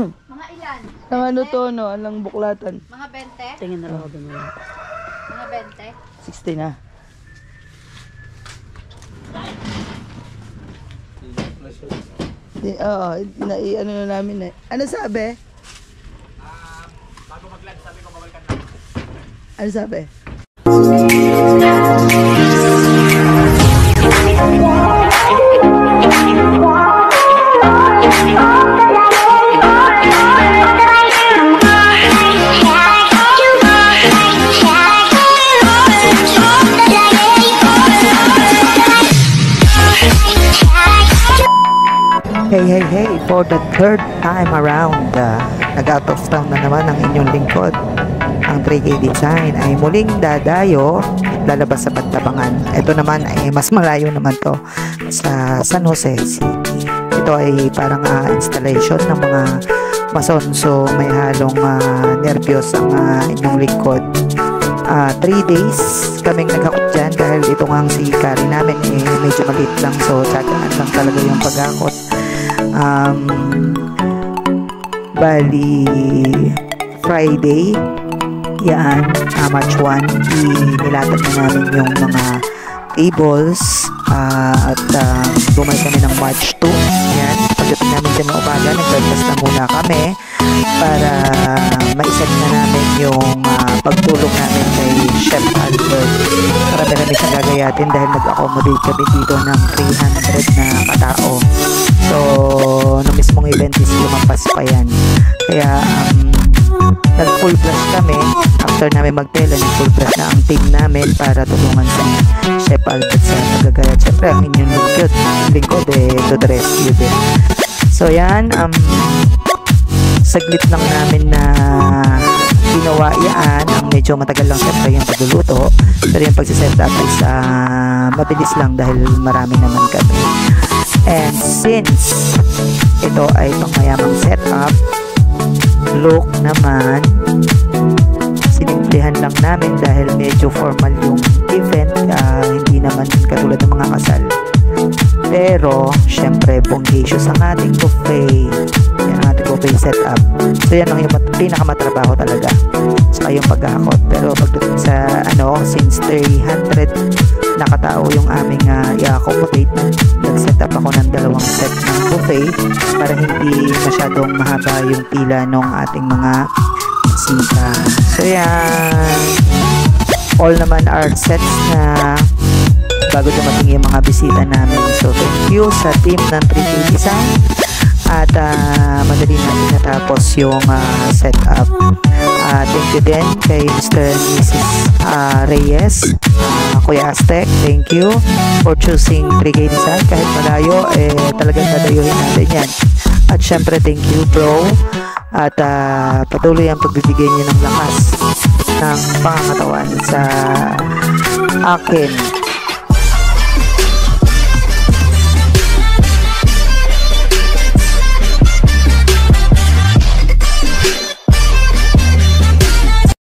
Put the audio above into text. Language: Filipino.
Mga ilan? Ang ano to, no? Alang buklatan. Mga 20? Tingin na lang ako doon. Mga 20? 60 na. Oo, ano na namin eh. Ano sabi? Bago mag-lunch, sabi ko babalikan na. Ano sabi? Hey, for the third time around, nag-out of town na naman ang inyong lingkod. Ang 3K Design ay muling dadayo, lalabas sa Bantabangan. Ito naman ay mas malayo naman to sa San Jose City. Ito ay parang installation ng mga mason, so may halong nervyos ang inyong lingkod. 3 days kaming nagakot dyan dahil ito nga si Kari namin medyo maliit lang, so tsagaan lang talaga yung pagakot. Bali Friday yan, March 1 nilatag na namin yung mga cables at bumay kami ng March 2. Yan, pagdating namin dyan ng umaga, nag-breakfast na muna kami para maiset na namin yung pagtulong namin kay Chef Albert. Marami siyang gagayatin dahil nag-accommodate kami dito ng 300 na katao. So, no mismong event is lumampas pa yan. Kaya, nag-full blast kami. After namin magtela, nag-full blast na ang team namin para tulungan si Chef Albert sa nagagayat. Siyempre, ang inyong lingkod to the rescue din. So, yan. Saglit lang namin na ginawa yan. Ang medyo matagal lang siyempre yung pagluluto. Pero yung pagsiset up is mabilis lang dahil marami naman kami. And since ito ay pangmayamang setup, look naman, sinimplihan lang namin dahil medyo formal yung event, hindi naman katulad ng mga kasal. Pero syempre bonggacious ang ating buffet, yung ating buffet setup. So yan lang yung pinakamatrabaho talaga, saka yung paghakot. Pero pagdating sa since 300 nakatao yung aming i-accommodate, nag-set up ako ng 2 set ng buffet para hindi masyadong mahaba yung pila ng ating mga bisita. So yan, all naman are sets na bago dumating yung mga bisita namin. So thank you sa team ng 3K Design at madali natin natapos yung setup. Thank you din kay Mr. and Mrs. Reyes, Kuya Aztec, thank you for choosing 3K Design. Kahit malayo, talagang dadayuhin natin yan. At syempre thank you bro, at patuloy ang pagbibigay niyo ng lakas ng pangangatawan sa akin